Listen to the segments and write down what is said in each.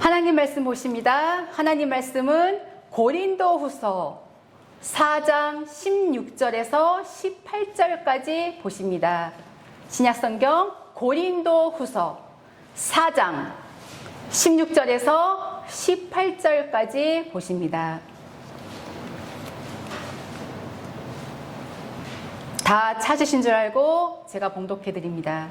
하나님 말씀 보십니다. 하나님 말씀은 고린도후서 4장 16절에서 18절까지 보십니다. 신약성경 고린도후서 4장 16절에서 18절까지 보십니다. 다 찾으신 줄 알고 제가 봉독해 드립니다.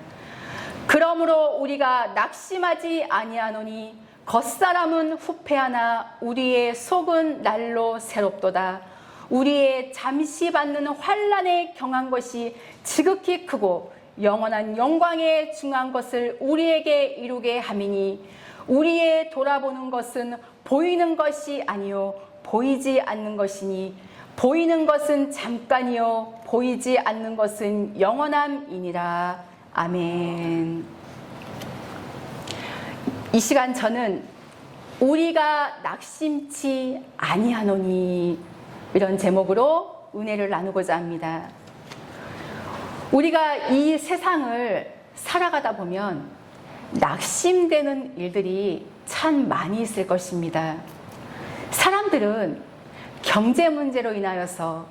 그러므로 우리가 낙심하지 아니하노니 겉사람은 후패하나 우리의 속은 날로 새롭도다. 우리의 잠시 받는 환난에 경한 것이 지극히 크고 영원한 영광에 중한 것을 우리에게 이루게 함이니 우리의 돌아보는 것은 보이는 것이 아니요 보이지 않는 것이니 보이는 것은 잠깐이요 보이지 않는 것은 영원함이니라. 아멘. 이 시간 저는 우리가 낙심치 아니하노니 이런 제목으로 은혜를 나누고자 합니다. 우리가 이 세상을 살아가다 보면 낙심되는 일들이 참 많이 있을 것입니다. 사람들은 경제 문제로 인하여서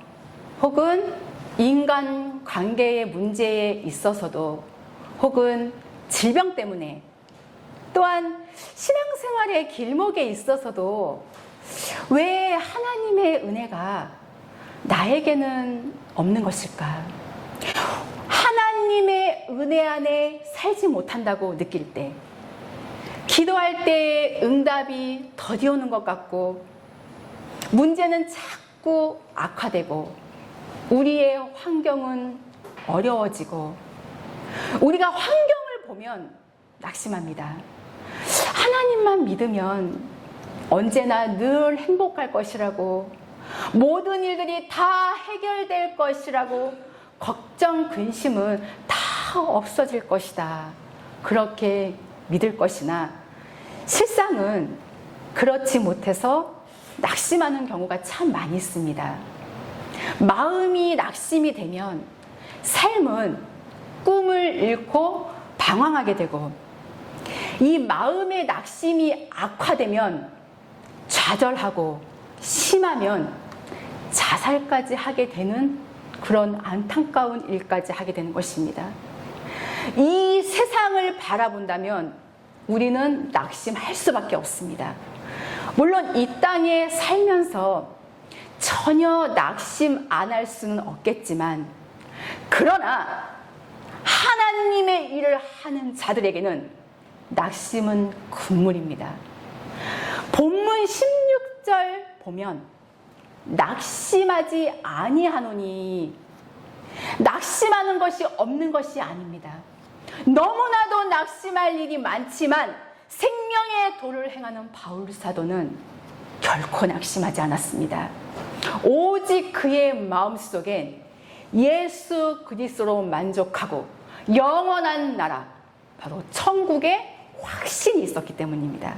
혹은 인간 관계의 문제에 있어서도 혹은 질병 때문에 또한 신앙생활의 길목에 있어서도 왜 하나님의 은혜가 나에게는 없는 것일까? 하나님의 은혜 안에 살지 못한다고 느낄 때, 기도할 때 응답이 더디오는 것 같고, 문제는 자꾸 악화되고, 우리의 환경은 어려워지고, 우리가 환경을 보면 낙심합니다. 하나님만 믿으면 언제나 늘 행복할 것이라고, 모든 일들이 다 해결될 것이라고, 걱정, 근심은 다 없어질 것이다. 그렇게 믿을 것이나 실상은 그렇지 못해서 낙심하는 경우가 참 많이 있습니다. 마음이 낙심이 되면 삶은 꿈을 잃고 방황하게 되고, 이 마음의 낙심이 악화되면 좌절하고 심하면 자살까지 하게 되는 그런 안타까운 일까지 하게 되는 것입니다. 이 세상을 바라본다면 우리는 낙심할 수밖에 없습니다. 물론 이 땅에 살면서 전혀 낙심 안 할 수는 없겠지만, 그러나 하나님의 일을 하는 자들에게는 낙심은 금물입니다. 본문 16절 보면 낙심하지 아니하노니, 낙심하는 것이 없는 것이 아닙니다. 너무나도 낙심할 일이 많지만 생명의 도를 행하는 바울 사도는 결코 낙심하지 않았습니다. 오직 그의 마음속엔 예수 그리스도로 만족하고 영원한 나라, 바로 천국의 확신이 있었기 때문입니다.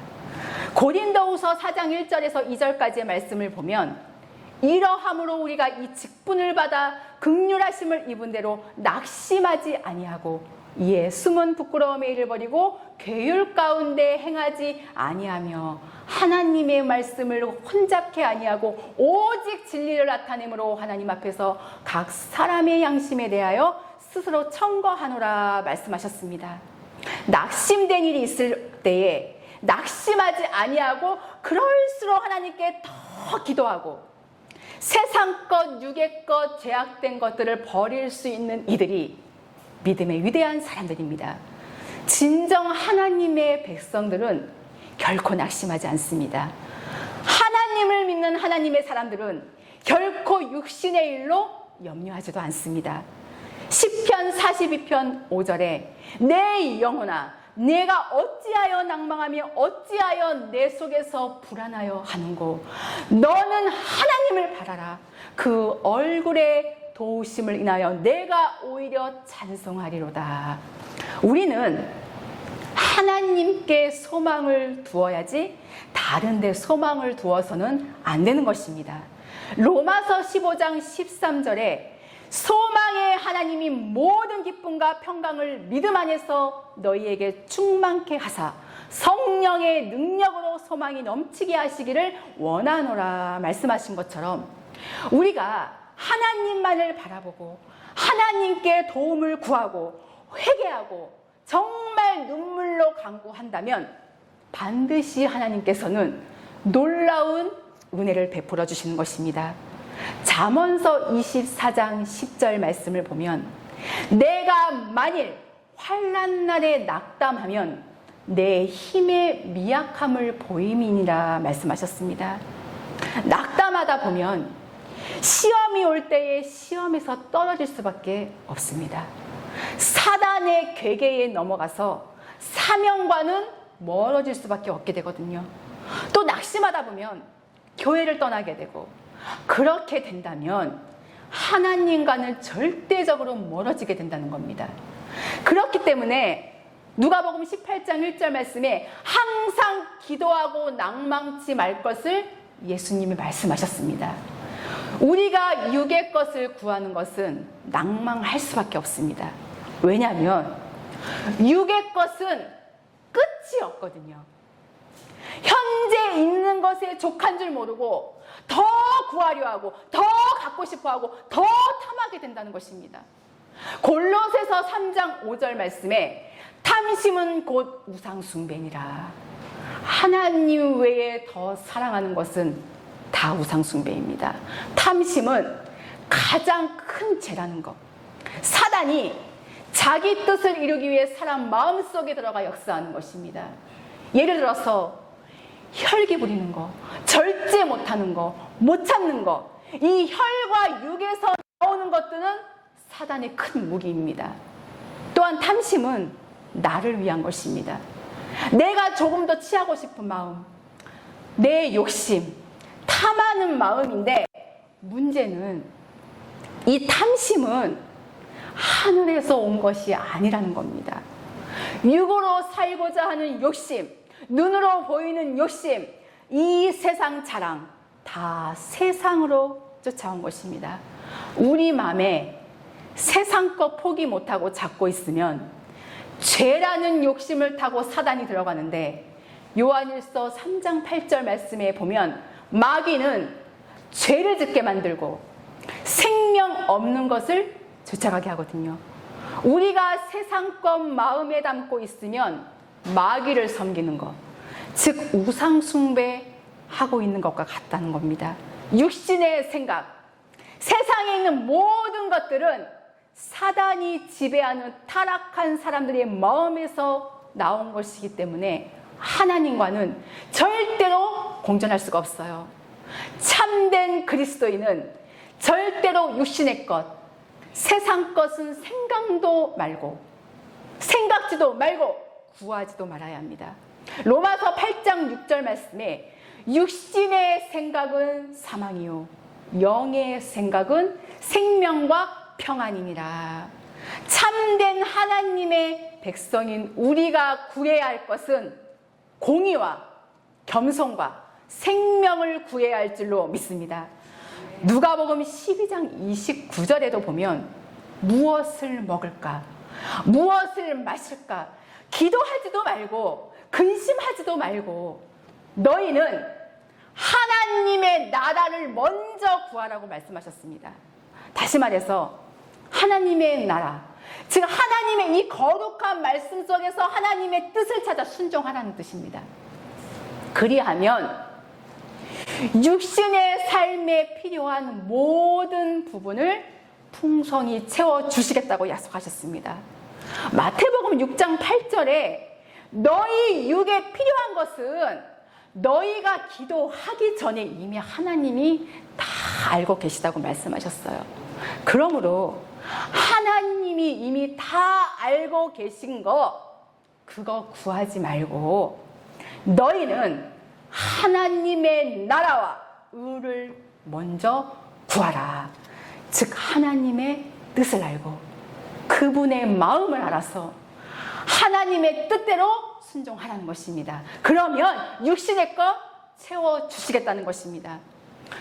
고린도후서 4장 1절에서 2절까지의 말씀을 보면, 이러함으로 우리가 이 직분을 받아 긍휼하심을 입은 대로 낙심하지 아니하고 이에 숨은 부끄러움의 일을 버리고 괴율 가운데 행하지 아니하며 하나님의 말씀을 혼잡케 아니하고 오직 진리를 나타내므로 하나님 앞에서 각 사람의 양심에 대하여 스스로 청거하노라 말씀하셨습니다. 낙심된 일이 있을 때에 낙심하지 아니하고 그럴수록 하나님께 더 기도하고 세상 것, 육의 것, 죄악된 것들을 버릴 수 있는 이들이 믿음의 위대한 사람들입니다. 진정 하나님의 백성들은 결코 낙심하지 않습니다. 하나님을 믿는 하나님의 사람들은 결코 육신의 일로 염려하지도 않습니다. 시편 42편 5절에 내 영혼아 내가 어찌하여 낭망하며 어찌하여 내 속에서 불안하여 하는고, 너는 하나님을 바라라. 그 얼굴의 도우심을 인하여 내가 오히려 찬송하리로다. 우리는 하나님께 소망을 두어야지 다른 데 소망을 두어서는 안 되는 것입니다. 로마서 15장 13절에 소망의 하나님이 모든 기쁨과 평강을 믿음 안에서 너희에게 충만케 하사 성령의 능력으로 소망이 넘치게 하시기를 원하노라 말씀하신 것처럼 우리가 하나님만을 바라보고 하나님께 도움을 구하고 회개하고 정말 눈물로 간구한다면 반드시 하나님께서는 놀라운 은혜를 베풀어 주시는 것입니다. 잠언서 24장 10절 말씀을 보면 내가 만일 환난 날에 낙담하면 내 힘의 미약함을 보임이니라 말씀하셨습니다. 낙담하다 보면 시험이 올 때에 시험에서 떨어질 수밖에 없습니다. 사단의 괴계에 넘어가서 사명과는 멀어질 수밖에 없게 되거든요. 또 낙심하다 보면 교회를 떠나게 되고 그렇게 된다면 하나님과는 절대적으로 멀어지게 된다는 겁니다. 그렇기 때문에 누가복음 18장 1절 말씀에 항상 기도하고 낭망치 말 것을 예수님이 말씀하셨습니다. 우리가 육의 것을 구하는 것은 낭망할 수밖에 없습니다. 왜냐하면 육의 것은 끝이 없거든요. 현재 있는 것에 족한 줄 모르고 더 구하려 하고 더 갖고 싶어 하고 더 탐하게 된다는 것입니다. 골로새서 3장 5절 말씀에 탐심은 곧 우상숭배니라. 하나님 외에 더 사랑하는 것은 다 우상숭배입니다. 탐심은 가장 큰 죄라는 것. 사단이 자기 뜻을 이루기 위해 사람 마음속에 들어가 역사하는 것입니다. 예를 들어서 혈기 부리는 거, 절제 못하는 거, 못 참는 거, 이 혈과 육에서 나오는 것들은 사단의 큰 무기입니다. 또한 탐심은 나를 위한 것입니다. 내가 조금 더 취하고 싶은 마음, 내 욕심, 탐하는 마음인데 문제는 이 탐심은 하늘에서 온 것이 아니라는 겁니다. 육으로 살고자 하는 욕심, 눈으로 보이는 욕심, 이 세상 자랑 다 세상으로 쫓아온 것입니다. 우리 마음에 세상 것 포기 못하고 잡고 있으면 죄라는 욕심을 타고 사단이 들어가는데 요한일서 3장 8절 말씀에 보면 마귀는 죄를 짓게 만들고 생명 없는 것을 쫓아가게 하거든요. 우리가 세상 것 마음에 담고 있으면 마귀를 섬기는 것, 즉 우상 숭배하고 있는 것과 같다는 겁니다. 육신의 생각, 세상에 있는 모든 것들은 사단이 지배하는 타락한 사람들의 마음에서 나온 것이기 때문에 하나님과는 절대로 공존할 수가 없어요. 참된 그리스도인은 절대로 육신의 것, 세상 것은 생각도 말고 구하지도 말아야 합니다. 로마서 8장 6절 말씀에 육신의 생각은 사망이요 영의 생각은 생명과 평안이니라. 참된 하나님의 백성인 우리가 구해야 할 것은 공의와 겸손과 생명을 구해야 할 줄로 믿습니다. 누가복음 12장 29절에도 보면 무엇을 먹을까, 무엇을 마실까 기도하지도 말고 근심하지도 말고 너희는 하나님의 나라를 먼저 구하라고 말씀하셨습니다. 다시 말해서 하나님의 나라, 즉 하나님의 이 거룩한 말씀 속에서 하나님의 뜻을 찾아 순종하라는 뜻입니다. 그리하면 육신의 삶에 필요한 모든 부분을 풍성히 채워주시겠다고 약속하셨습니다. 마태복음 6장 8절에 너희 육에 필요한 것은 너희가 기도하기 전에 이미 하나님이 다 알고 계시다고 말씀하셨어요. 그러므로 하나님이 이미 다 알고 계신 거 그거 구하지 말고 너희는 하나님의 나라와 의를 먼저 구하라. 즉 하나님의 뜻을 알고 그분의 마음을 알아서 하나님의 뜻대로 순종하라는 것입니다. 그러면 육신의 것 채워주시겠다는 것입니다.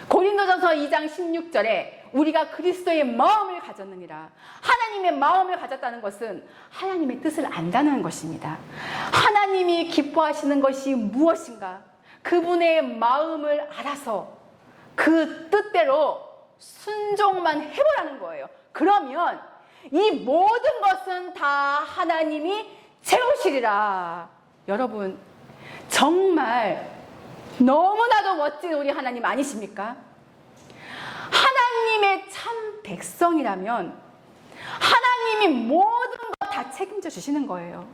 고린도전서 2장 16절에 우리가 그리스도의 마음을 가졌느니라. 하나님의 마음을 가졌다는 것은 하나님의 뜻을 안다는 것입니다. 하나님이 기뻐하시는 것이 무엇인가? 그분의 마음을 알아서 그 뜻대로 순종만 해보라는 거예요. 그러면 이 모든 것은 다 하나님이 채우시리라. 여러분, 정말 너무나도 멋진 우리 하나님 아니십니까? 하나님의 참 백성이라면 하나님이 모든 것 다 책임져 주시는 거예요.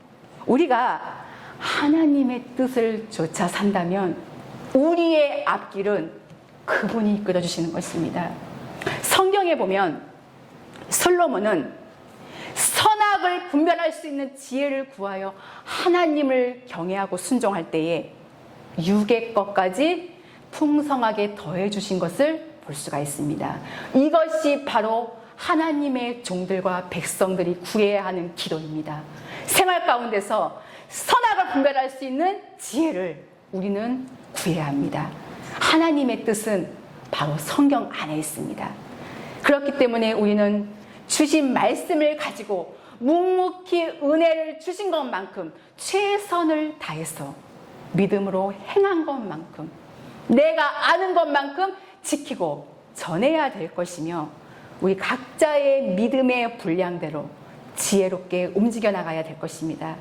우리가 하나님의 뜻을 쫓아 산다면 우리의 앞길은 그분이 이끌어 주시는 것입니다. 성경에 보면 솔로몬은 선악을 분별할 수 있는 지혜를 구하여 하나님을 경외하고 순종할 때에 육의 것까지 풍성하게 더해 주신 것을 볼 수가 있습니다. 이것이 바로 하나님의 종들과 백성들이 구해야 하는 기도입니다. 생활 가운데서 선악을 분별할 수 있는 지혜를 우리는 구해야 합니다. 하나님의 뜻은 바로 성경 안에 있습니다. 그렇기 때문에 우리는 주신 말씀을 가지고 묵묵히 은혜를 주신 것만큼 최선을 다해서 믿음으로 행한 것만큼 내가 아는 것만큼 지키고 전해야 될 것이며 우리 각자의 믿음의 분량대로 지혜롭게 움직여 나가야 될 것입니다.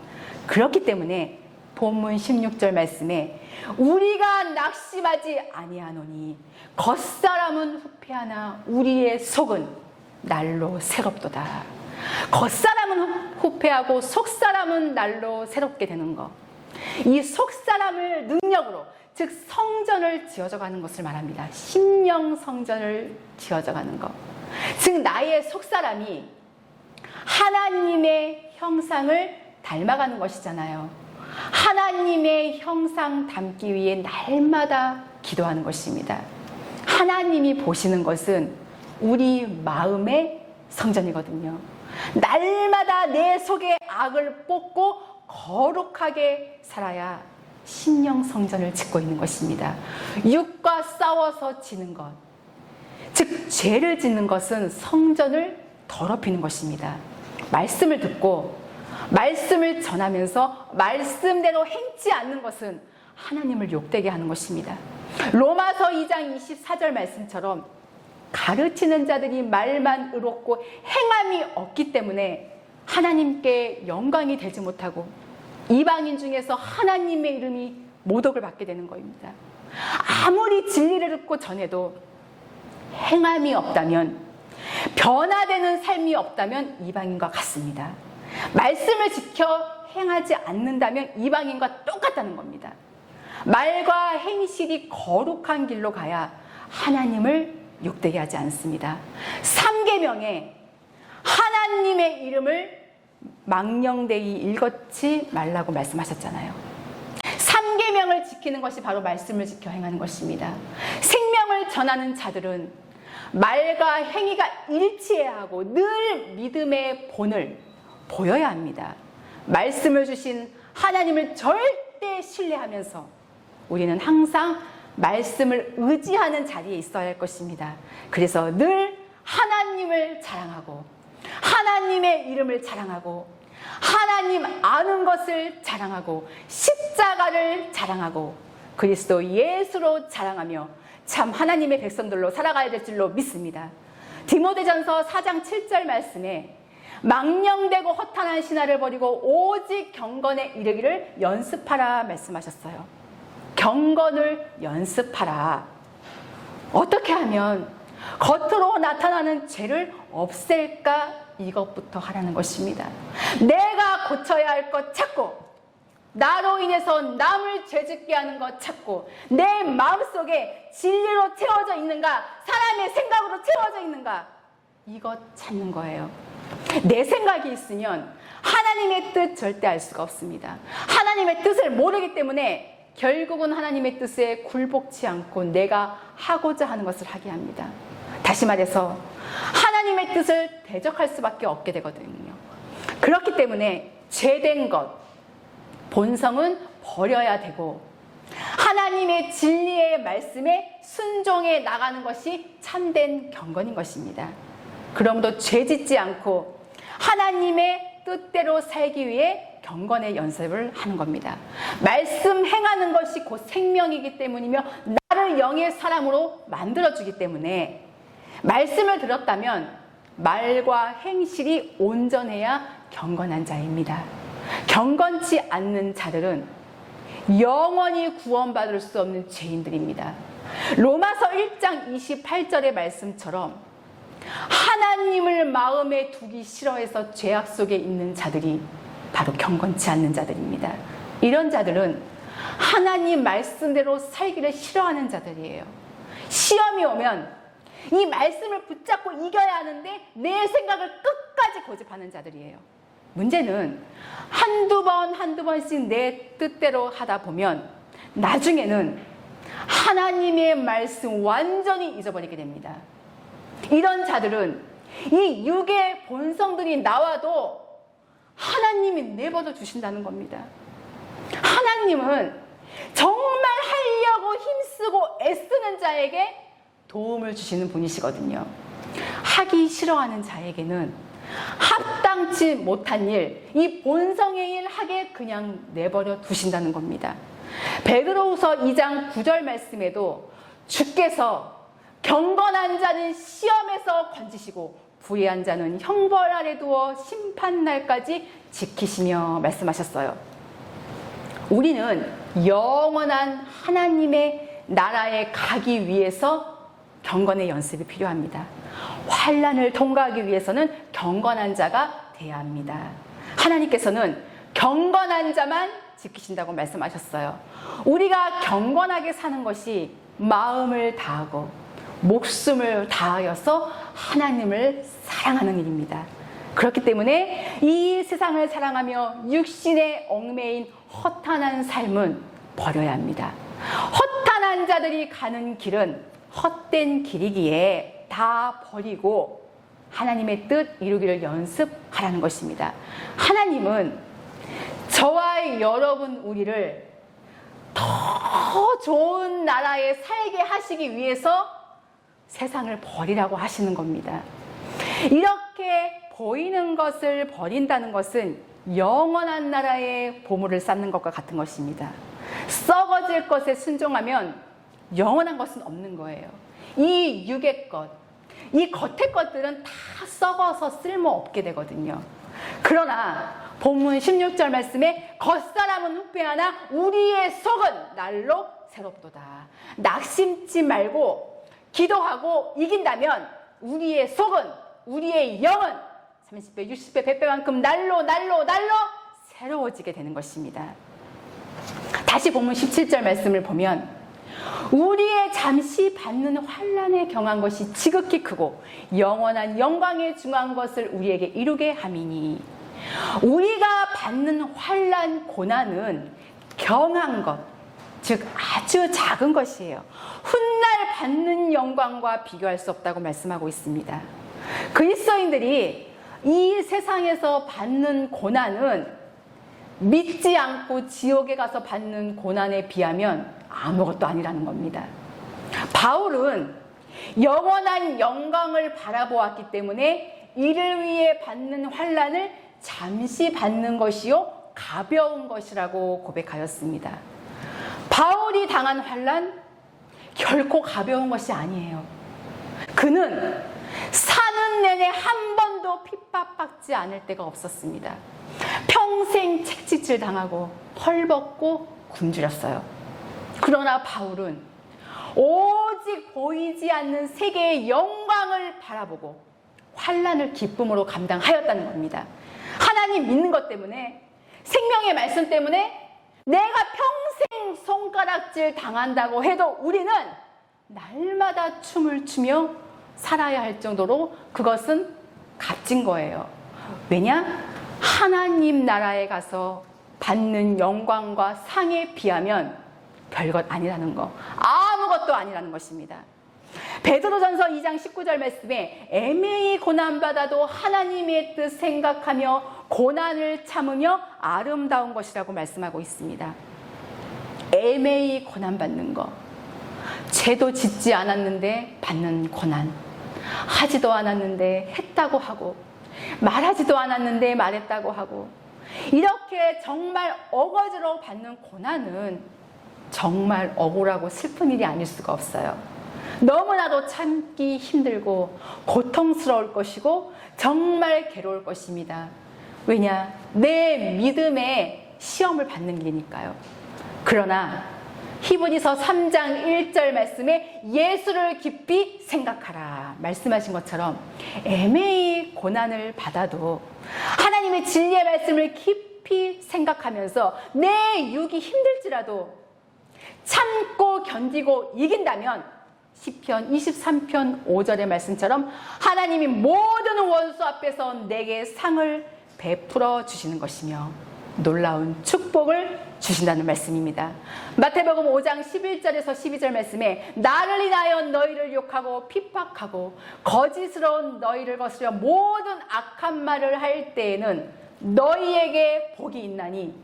그렇기 때문에 본문 16절 말씀에 우리가 낙심하지 아니하노니 겉사람은 후패하나 우리의 속은 날로 새롭도다. 겉사람은 후패하고 속사람은 날로 새롭게 되는 것. 이 속사람을 능력으로 즉 성전을 지어져가는 것을 말합니다. 심령 성전을 지어져가는 것. 즉 나의 속사람이 하나님의 형상을 닮아가는 것이잖아요. 하나님의 형상 닮기 위해 날마다 기도하는 것입니다. 하나님이 보시는 것은 우리 마음의 성전이거든요. 날마다 내 속에 악을 뽑고 거룩하게 살아야 심령 성전을 짓고 있는 것입니다. 육과 싸워서 지는 것, 즉 죄를 짓는 것은 성전을 더럽히는 것입니다. 말씀을 듣고 말씀을 전하면서 말씀대로 행치 않는 것은 하나님을 욕되게 하는 것입니다. 로마서 2장 24절 말씀처럼 가르치는 자들이 말만 의롭고 행함이 없기 때문에 하나님께 영광이 되지 못하고 이방인 중에서 하나님의 이름이 모독을 받게 되는 것입니다. 아무리 진리를 듣고 전해도 행함이 없다면, 변화되는 삶이 없다면 이방인과 같습니다. 말씀을 지켜 행하지 않는다면 이방인과 똑같다는 겁니다. 말과 행실이 거룩한 길로 가야 하나님을 욕되게 하지 않습니다. 3계명에 하나님의 이름을 망령되이 일컫지 말라고 말씀하셨잖아요. 3계명을 지키는 것이 바로 말씀을 지켜 행하는 것입니다. 생명을 전하는 자들은 말과 행위가 일치해야 하고 늘 믿음의 본을 보여야 합니다. 말씀을 주신 하나님을 절대 신뢰하면서 우리는 항상 말씀을 의지하는 자리에 있어야 할 것입니다. 그래서 늘 하나님을 자랑하고 하나님의 이름을 자랑하고 하나님 아는 것을 자랑하고 십자가를 자랑하고 그리스도 예수로 자랑하며 참 하나님의 백성들로 살아가야 될 줄로 믿습니다. 디모데전서 4장 7절 말씀에 망령되고 허탄한 신화를 버리고 오직 경건에 이르기를 연습하라 말씀하셨어요. 경건을 연습하라. 어떻게 하면 겉으로 나타나는 죄를 없앨까? 이것부터 하라는 것입니다. 내가 고쳐야 할 것 찾고 나로 인해서 남을 죄짓게 하는 것 찾고 내 마음속에 진리로 채워져 있는가? 사람의 생각으로 채워져 있는가? 이것 찾는 거예요. 내 생각이 있으면 하나님의 뜻 절대 알 수가 없습니다. 하나님의 뜻을 모르기 때문에 결국은 하나님의 뜻에 굴복치 않고 내가 하고자 하는 것을 하게 합니다. 다시 말해서 하나님의 뜻을 대적할 수밖에 없게 되거든요. 그렇기 때문에 죄된 것, 본성은 버려야 되고 하나님의 진리의 말씀에 순종해 나가는 것이 참된 경건인 것입니다. 그러므로 죄짓지 않고 하나님의 뜻대로 살기 위해 경건의 연습을 하는 겁니다. 말씀 행하는 것이 곧 생명이기 때문이며 나를 영의 사람으로 만들어주기 때문에 말씀을 들었다면 말과 행실이 온전해야 경건한 자입니다. 경건치 않는 자들은 영원히 구원받을 수 없는 죄인들입니다. 로마서 1장 28절의 말씀처럼 하나님을 마음에 두기 싫어해서 죄악 속에 있는 자들이 바로 경건치 않는 자들입니다. 이런 자들은 하나님 말씀대로 살기를 싫어하는 자들이에요. 시험이 오면 이 말씀을 붙잡고 이겨야 하는데 내 생각을 끝까지 고집하는 자들이에요. 문제는 한두 번씩 내 뜻대로 하다 보면 나중에는 하나님의 말씀 완전히 잊어버리게 됩니다. 이런 자들은 이 육의 본성들이 나와도 하나님이 내버려 주신다는 겁니다. 하나님은 정말 하려고 힘쓰고 애쓰는 자에게 도움을 주시는 분이시거든요. 하기 싫어하는 자에게는 합당치 못한 일, 이 본성의 일 하게 그냥 내버려 두신다는 겁니다. 베드로후서 2장 9절 말씀에도 주께서 경건한 자는 시험에서 건지시고 불의한 자는 형벌 아래 두어 심판날까지 지키시며 말씀하셨어요. 우리는 영원한 하나님의 나라에 가기 위해서 경건의 연습이 필요합니다. 환난을 통과하기 위해서는 경건한 자가 돼야 합니다. 하나님께서는 경건한 자만 지키신다고 말씀하셨어요. 우리가 경건하게 사는 것이 마음을 다하고 목숨을 다하여서 하나님을 사랑하는 일입니다. 그렇기 때문에 이 세상을 사랑하며 육신에 얽매인 허탄한 삶은 버려야 합니다. 허탄한 자들이 가는 길은 헛된 길이기에 다 버리고 하나님의 뜻 이루기를 연습하라는 것입니다. 하나님은 저와 여러분 우리를 더 좋은 나라에 살게 하시기 위해서 세상을 버리라고 하시는 겁니다. 이렇게 보이는 것을 버린다는 것은 영원한 나라의 보물을 쌓는 것과 같은 것입니다. 썩어질 것에 순종하면 영원한 것은 없는 거예요. 이 육의 것, 이 겉의 것들은 다 썩어서 쓸모없게 되거든요. 그러나 본문 16절 말씀에 겉사람은 후패하나 우리의 속은 날로 새롭도다. 낙심치 말고 기도하고 이긴다면 우리의 속은, 우리의 영은 30배, 60배, 100배만큼 날로 새로워지게 되는 것입니다. 다시 본문 17절 말씀을 보면 우리의 잠시 받는 환난에 경한 것이 지극히 크고 영원한 영광에 중한 것을 우리에게 이루게 함이니 우리가 받는 환난 고난은 경한 것, 즉 아주 작은 것이에요. 훗날 받는 영광과 비교할 수 없다고 말씀하고 있습니다. 그리스도인들이 이 세상에서 받는 고난은 믿지 않고 지옥에 가서 받는 고난에 비하면 아무것도 아니라는 겁니다. 바울은 영원한 영광을 바라보았기 때문에 이를 위해 받는 환난을 잠시 받는 것이요 가벼운 것이라고 고백하였습니다. 바울이 당한 환난 결코 가벼운 것이 아니에요. 그는 사는 내내 한 번도 핍박받지 않을 때가 없었습니다. 평생 책짓을 당하고 헐벗고 굶주렸어요. 그러나 바울은 오직 보이지 않는 세계의 영광을 바라보고 환난을 기쁨으로 감당하였다는 겁니다. 하나님 믿는 것 때문에, 생명의 말씀 때문에 내가 평생 손가락질 당한다고 해도 우리는 날마다 춤을 추며 살아야 할 정도로 그것은 값진 거예요. 왜냐? 하나님 나라에 가서 받는 영광과 상에 비하면 별것 아니라는 거, 아무것도 아니라는 것입니다. 베드로전서 2장 19절 말씀에 애매히 고난받아도 하나님의 뜻 생각하며 고난을 참으며 아름다운 것이라고 말씀하고 있습니다. 애매히 고난받는 거, 죄도 짓지 않았는데 받는 고난, 하지도 않았는데 했다고 하고, 말하지도 않았는데 말했다고 하고, 이렇게 정말 어거지로 받는 고난은 정말 억울하고 슬픈 일이 아닐 수가 없어요. 너무나도 참기 힘들고 고통스러울 것이고 정말 괴로울 것입니다. 왜냐? 내 믿음의 시험을 받는 일이니까요. 그러나 히브리서 3장 1절 말씀에 예수를 깊이 생각하라 말씀하신 것처럼 애매히 고난을 받아도 하나님의 진리의 말씀을 깊이 생각하면서 내 육이 힘들지라도 참고 견디고 이긴다면 시편 23편 5절의 말씀처럼 하나님이 모든 원수 앞에서 내게 상을 베풀어 주시는 것이며 놀라운 축복을 주신다는 말씀입니다. 마태복음 5장 11절에서 12절 말씀에 나를 인하여 너희를 욕하고 핍박하고 거짓스러운 너희를 거스려 모든 악한 말을 할 때에는 너희에게 복이 있나니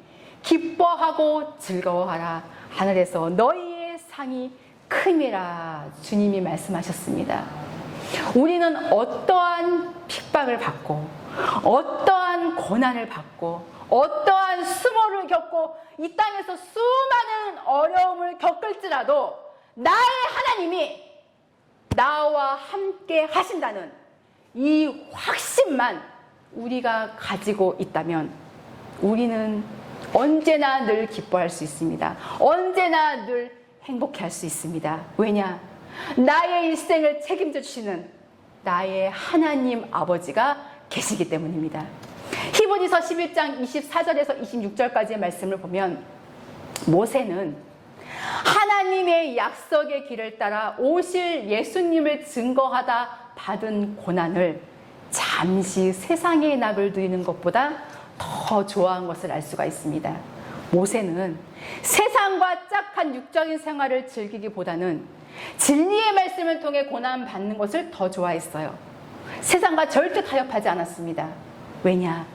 기뻐하고 즐거워하라 하늘에서 너희의 상이 큼이라 주님이 말씀하셨습니다. 우리는 어떠한 핍박을 받고 어떠한 고난을 받고 어떠한 수모를 겪고 이 땅에서 수많은 어려움을 겪을지라도 나의 하나님이 나와 함께 하신다는 이 확신만 우리가 가지고 있다면 우리는 언제나 늘 기뻐할 수 있습니다. 언제나 늘 행복해할 수 있습니다. 왜냐? 나의 일생을 책임져 주시는 나의 하나님 아버지가 계시기 때문입니다. 히브리서 11장 24절에서 26절까지의 말씀을 보면 모세는 하나님의 약속의 길을 따라 오실 예수님을 증거하다 받은 고난을 잠시 세상의 낙을 누리는 것보다 더 좋아한 것을 알 수가 있습니다. 모세는 세상과 짝한 육적인 생활을 즐기기보다는 진리의 말씀을 통해 고난받는 것을 더 좋아했어요. 세상과 절대 타협하지 않았습니다. 왜냐?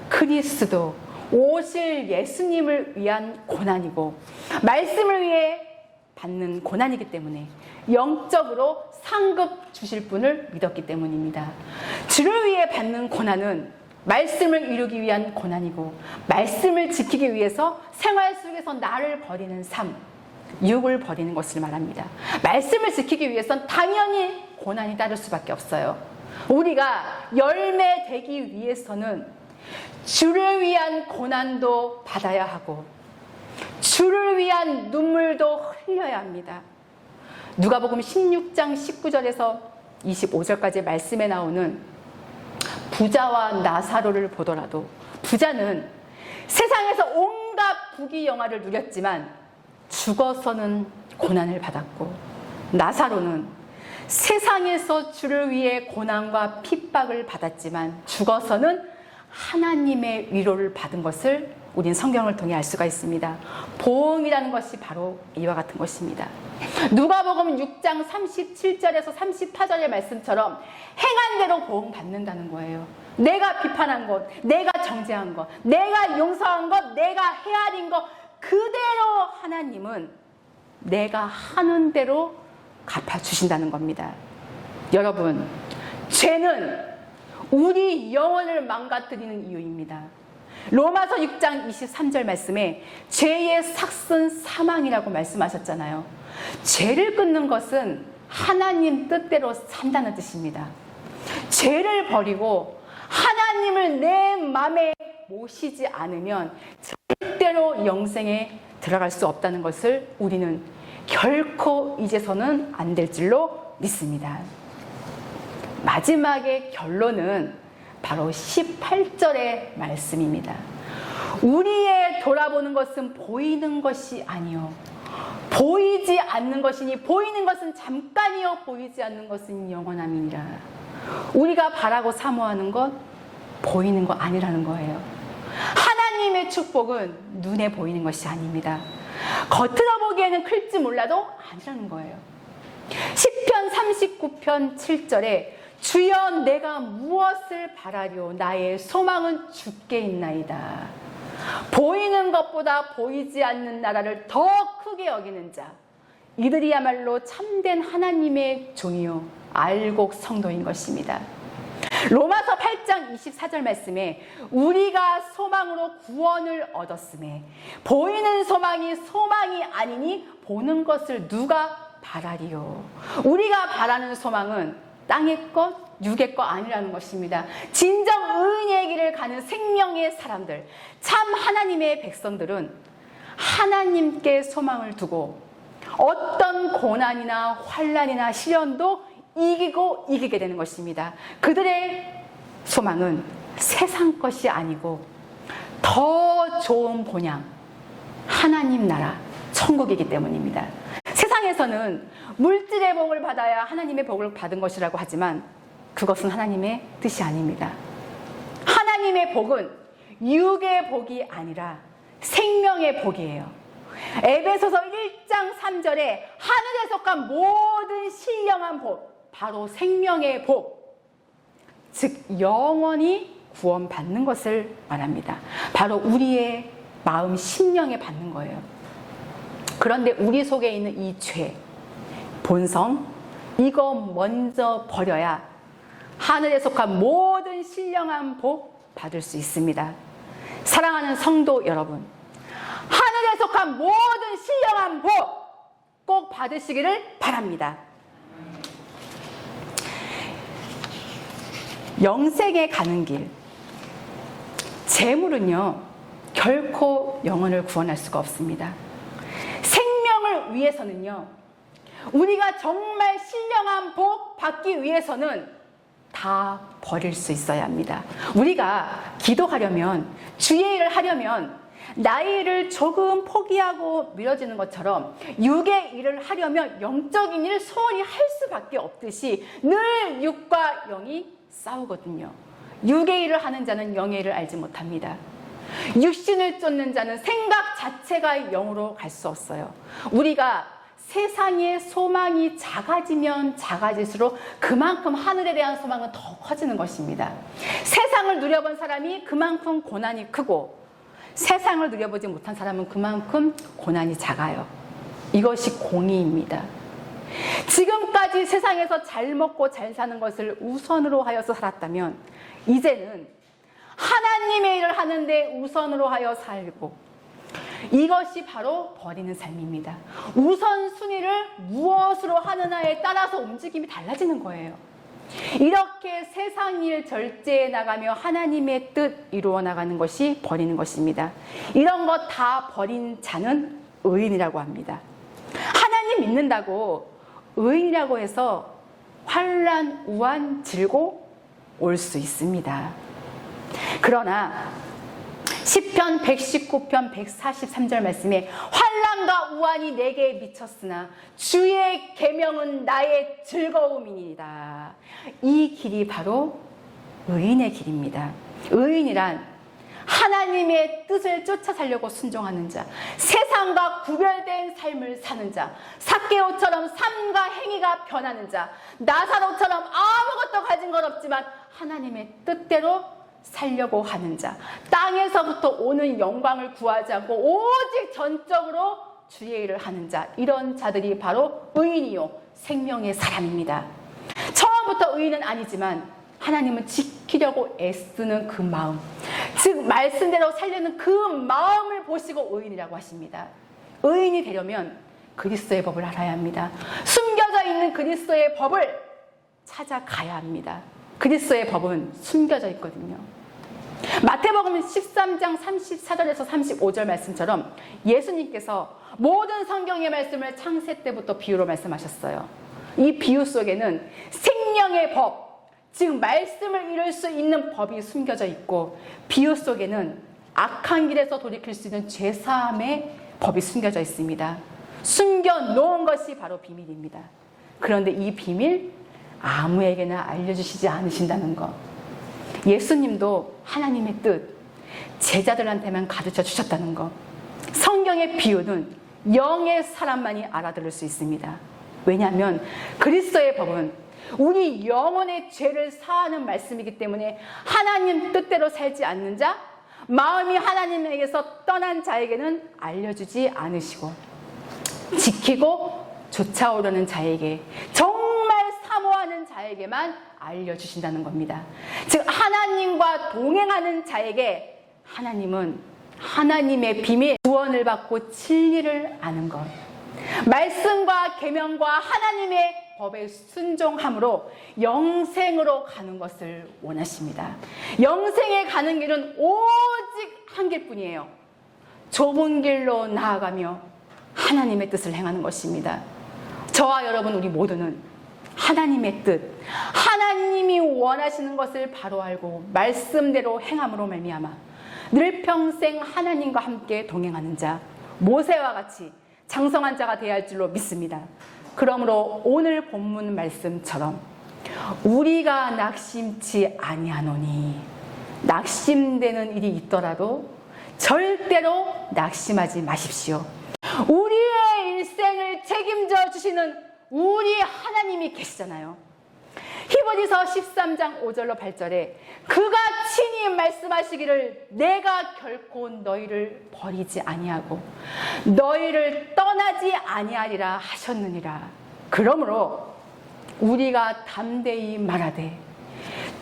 그리스도 오실 예수님을 위한 고난이고 말씀을 위해 받는 고난이기 때문에 영적으로 상급 주실 분을 믿었기 때문입니다. 주를 위해 받는 고난은 말씀을 이루기 위한 고난이고 말씀을 지키기 위해서 생활 속에서 나를 버리는 삶, 육을 버리는 것을 말합니다. 말씀을 지키기 위해선 당연히 고난이 따를 수밖에 없어요. 우리가 열매 되기 위해서는 주를 위한 고난도 받아야 하고 주를 위한 눈물도 흘려야 합니다. 누가복음 16장 19절에서 25절까지 말씀에 나오는 부자와 나사로를 보더라도 부자는 세상에서 온갖 부귀영화를 누렸지만 죽어서는 고난을 받았고 나사로는 세상에서 주를 위해 고난과 핍박을 받았지만 죽어서는 하나님의 위로를 받은 것을 우린 성경을 통해 알 수가 있습니다. 보응이라는 것이 바로 이와 같은 것입니다. 누가복음 6장 37절에서 38절의 말씀처럼 행한 대로 보응 받는다는 거예요. 내가 비판한 것, 내가 정죄한 것, 내가 용서한 것, 내가 헤아린 것 그대로 하나님은 내가 하는 대로 갚아주신다는 겁니다. 여러분, 죄는 우리 영혼을 망가뜨리는 이유입니다. 로마서 6장 23절 말씀에 죄의 삭은 사망이라고 말씀하셨잖아요. 죄를 끊는 것은 하나님 뜻대로 산다는 뜻입니다. 죄를 버리고 하나님을 내 마음에 모시지 않으면 절대로 영생에 들어갈 수 없다는 것을 우리는 결코 이제서는 안 될 줄로 믿습니다. 마지막의 결론은 바로 18절의 말씀입니다. 우리의 돌아보는 것은 보이는 것이 아니요 보이지 않는 것이니 보이는 것은 잠깐이요 보이지 않는 것은 영원함이니라. 우리가 바라고 사모하는 것 보이는 거 아니라는 거예요. 하나님의 축복은 눈에 보이는 것이 아닙니다. 겉으로 보기에는 클지 몰라도 아니라는 거예요. 시편 39편 7절에 주여 내가 무엇을 바라려 나의 소망은 주께 있나이다. 보이는 것보다 보이지 않는 나라를 더 크게 여기는 자 이들이야말로 참된 하나님의 종이요 알곡 성도인 것입니다. 로마서 8장 24절 말씀에 우리가 소망으로 구원을 얻었음에 보이는 소망이 소망이 아니니 보는 것을 누가 바라리요. 우리가 바라는 소망은 땅의 것, 육의 것 아니라는 것입니다. 진정 의인의 길을 가는 생명의 사람들, 참 하나님의 백성들은 하나님께 소망을 두고 어떤 고난이나 환난이나 시련도 이기게 되는 것입니다. 그들의 소망은 세상 것이 아니고 더 좋은 본향, 하나님 나라, 천국이기 때문입니다. 세상에서는 물질의 복을 받아야 하나님의 복을 받은 것이라고 하지만 그것은 하나님의 뜻이 아닙니다. 하나님의 복은 육의 복이 아니라 생명의 복이에요. 에베소서 1장 3절에 하늘에 속한 모든 신령한 복, 바로 생명의 복, 즉 영원히 구원받는 것을 말합니다. 바로 우리의 마음 심령에 받는 거예요. 그런데 우리 속에 있는 이 죄, 본성, 이거 먼저 버려야 하늘에 속한 모든 신령한 복 받을 수 있습니다. 사랑하는 성도 여러분, 하늘에 속한 모든 신령한 복 꼭 받으시기를 바랍니다. 영생에 가는 길, 재물은요 결코 영혼을 구원할 수가 없습니다. 생명을 위해서는요, 우리가 정말 신령한 복 받기 위해서는 다 버릴 수 있어야 합니다. 우리가 기도하려면, 주의 일을 하려면 나의 일을 조금 포기하고 미뤄지는 것처럼 육의 일을 하려면 영적인 일을 소홀히 할 수밖에 없듯이 늘 육과 영이 싸우거든요. 육의 일을 하는 자는 영의 일을 알지 못합니다. 육신을 쫓는 자는 생각 자체가 영으로 갈 수 없어요. 우리가 세상의 소망이 작아지면 작아질수록 그만큼 하늘에 대한 소망은 더 커지는 것입니다. 세상을 누려본 사람이 그만큼 고난이 크고 세상을 누려보지 못한 사람은 그만큼 고난이 작아요. 이것이 공의입니다. 지금까지 세상에서 잘 먹고 잘 사는 것을 우선으로 하여서 살았다면 이제는 하나님의 일을 하는데 우선으로 하여 살고, 이것이 바로 버리는 삶입니다. 우선순위를 무엇으로 하느냐에 따라서 움직임이 달라지는 거예요. 이렇게 세상 일 절제해 나가며 하나님의 뜻 이루어 나가는 것이 버리는 것입니다. 이런 것 다 버린 자는 의인이라고 합니다. 하나님 믿는다고 의인이라고 해서 환난, 우한, 질고 올 수 있습니다. 그러나 시편 119편 143절 말씀에 환난과 우환이 내게 미쳤으나 주의 계명은 나의 즐거움이니이다. 이 길이 바로 의인의 길입니다. 의인이란 하나님의 뜻을 쫓아 살려고 순종하는 자, 세상과 구별된 삶을 사는 자, 삭개오처럼 삶과 행위가 변하는 자, 나사로처럼 아무것도 가진 건 없지만 하나님의 뜻대로 살려고 하는 자, 땅에서부터 오는 영광을 구하지 않고 오직 전적으로 주의 일을 하는 자, 이런 자들이 바로 의인이요 생명의 사람입니다. 처음부터 의인은 아니지만 하나님은 지키려고 애쓰는 그 마음, 즉 말씀대로 살려는 그 마음을 보시고 의인이라고 하십니다. 의인이 되려면 그리스도의 법을 알아야 합니다. 숨겨져 있는 그리스도의 법을 찾아가야 합니다. 그리스도의 법은 숨겨져 있거든요. 마태복음 13장 34절에서 35절 말씀처럼 예수님께서 모든 성경의 말씀을 창세 때부터 비유로 말씀하셨어요. 이 비유 속에는 생명의 법, 즉 말씀을 이룰 수 있는 법이 숨겨져 있고, 비유 속에는 악한 길에서 돌이킬 수 있는 죄사함의 법이 숨겨져 있습니다. 숨겨놓은 것이 바로 비밀입니다. 그런데 이 비밀 아무에게나 알려주시지 않으신다는 것. 예수님도 하나님의 뜻 제자들한테만 가르쳐 주셨다는 것. 성경의 비유는 영의 사람만이 알아들을 수 있습니다. 왜냐하면 그리스도의 법은 우리 영혼의 죄를 사하는 말씀이기 때문에 하나님 뜻대로 살지 않는 자, 마음이 하나님에게서 떠난 자에게는 알려주지 않으시고 지키고 쫓아오려는 자에게, 정말 사모하는 자에게만 알려주신다는 겁니다. 즉 하나님과 동행하는 자에게 하나님은 하나님의 비밀, 구원을 받고 진리를 아는 것, 말씀과 계명과 하나님의 법에 순종함으로 영생으로 가는 것을 원하십니다. 영생에 가는 길은 오직 한 길뿐이에요. 좁은 길로 나아가며 하나님의 뜻을 행하는 것입니다. 저와 여러분 우리 모두는 하나님의 뜻, 하나님이 원하시는 것을 바로 알고 말씀대로 행함으로 말미암아 늘 평생 하나님과 함께 동행하는 자, 모세와 같이 장성한 자가 되어야 할 줄로 믿습니다. 그러므로 오늘 본문 말씀처럼 우리가 낙심치 아니하노니, 낙심되는 일이 있더라도 절대로 낙심하지 마십시오. 우리의 일생을 책임져 주시는 우리 하나님이 계시잖아요. 히브리서 13장 5절로 8절에 그가 친히 말씀하시기를 내가 결코 너희를 버리지 아니하고 너희를 떠나지 아니하리라 하셨느니라. 그러므로 우리가 담대히 말하되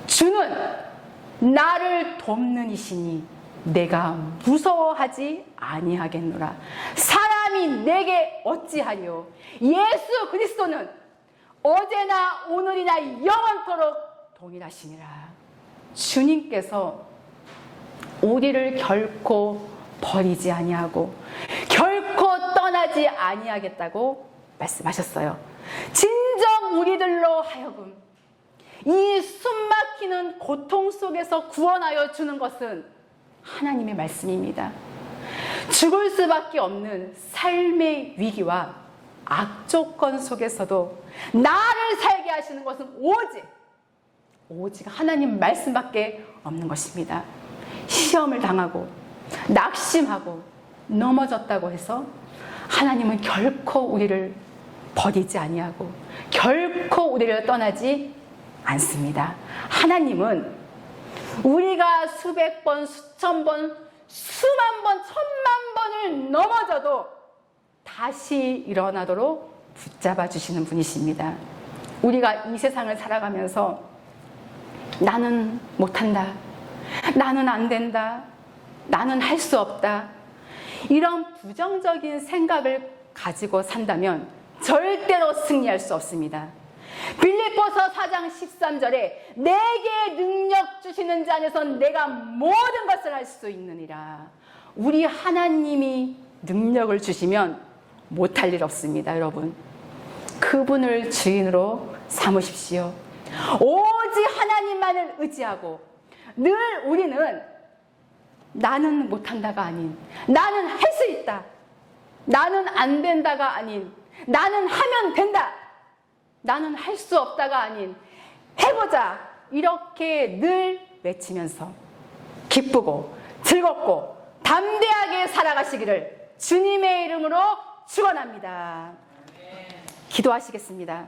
주는 나를 돕는 이시니 내가 무서워하지 아니하겠노라. 사람이 내게 어찌하리요. 예수 그리스도는 어제나 오늘이나 영원토록 동일하시니라. 주님께서 우리를 결코 버리지 아니하고 결코 떠나지 아니하겠다고 말씀하셨어요. 진정 우리들로 하여금 이 숨막히는 고통 속에서 구원하여 주는 것은 하나님의 말씀입니다. 죽을 수밖에 없는 삶의 위기와 악조건 속에서도 나를 살게 하시는 것은 오직 하나님 말씀밖에 없는 것입니다. 시험을 당하고 낙심하고 넘어졌다고 해서 하나님은 결코 우리를 버리지 아니하고 결코 우리를 떠나지 않습니다. 하나님은 우리가 수백 번, 수천 번, 수만 번, 천만 번을 넘어져도 다시 일어나도록 붙잡아 주시는 분이십니다. 우리가 이 세상을 살아가면서 나는 못한다, 나는 안 된다, 나는 할 수 없다, 이런 부정적인 생각을 가지고 산다면 절대로 승리할 수 없습니다. 빌립보서 4장 13절에 내게 능력 주시는 자 안에서 내가 모든 것을 할 수 있느니라. 우리 하나님이 능력을 주시면 못할 일 없습니다. 여러분, 그분을 주인으로 삼으십시오. 오직 하나님만을 의지하고 늘 우리는 나는 못한다가 아닌, 나는 할 수 있다, 나는 안 된다가 아닌, 나는 하면 된다, 나는 할 수 없다가 아닌 해보자, 이렇게 늘 외치면서 기쁘고 즐겁고 담대하게 살아가시기를 주님의 이름으로 축원합니다. 기도하시겠습니다.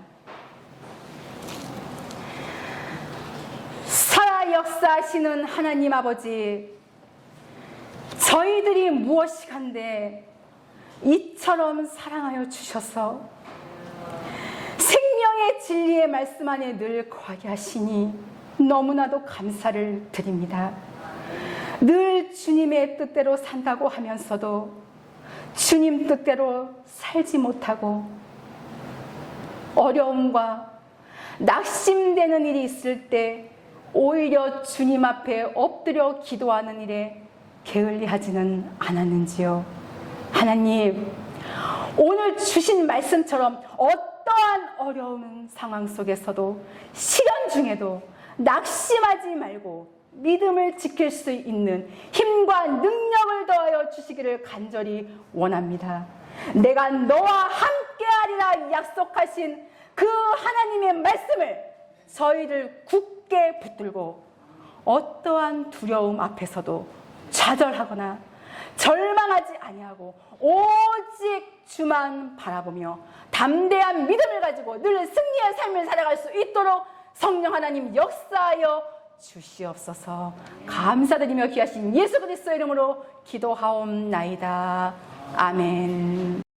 살아 역사하시는 하나님 아버지, 저희들이 무엇이간데 이처럼 사랑하여 주셔서 생명의 진리의 말씀 안에 늘 거하게 하시니 너무나도 감사를 드립니다. 늘 주님의 뜻대로 산다고 하면서도 주님 뜻대로 살지 못하고 어려움과 낙심되는 일이 있을 때 오히려 주님 앞에 엎드려 기도하는 일에 게을리하지는 않았는지요. 하나님, 오늘 주신 말씀처럼 어떠한 어려운 상황 속에서도, 시련 중에도 낙심하지 말고 믿음을 지킬 수 있는 힘과 능력을 더하여 주시기를 간절히 원합니다. 내가 너와 함께하리라 약속하신 그 하나님의 말씀을 저희를 굳게 붙들고 어떠한 두려움 앞에서도 좌절하거나 절망하지 아니하고 오직 주만 바라보며 담대한 믿음을 가지고 늘 승리의 삶을 살아갈 수 있도록 성령 하나님 역사하여 주시옵소서. 감사드리며 귀하신 예수 그리스도의 이름으로 기도하옵나이다. 아멘.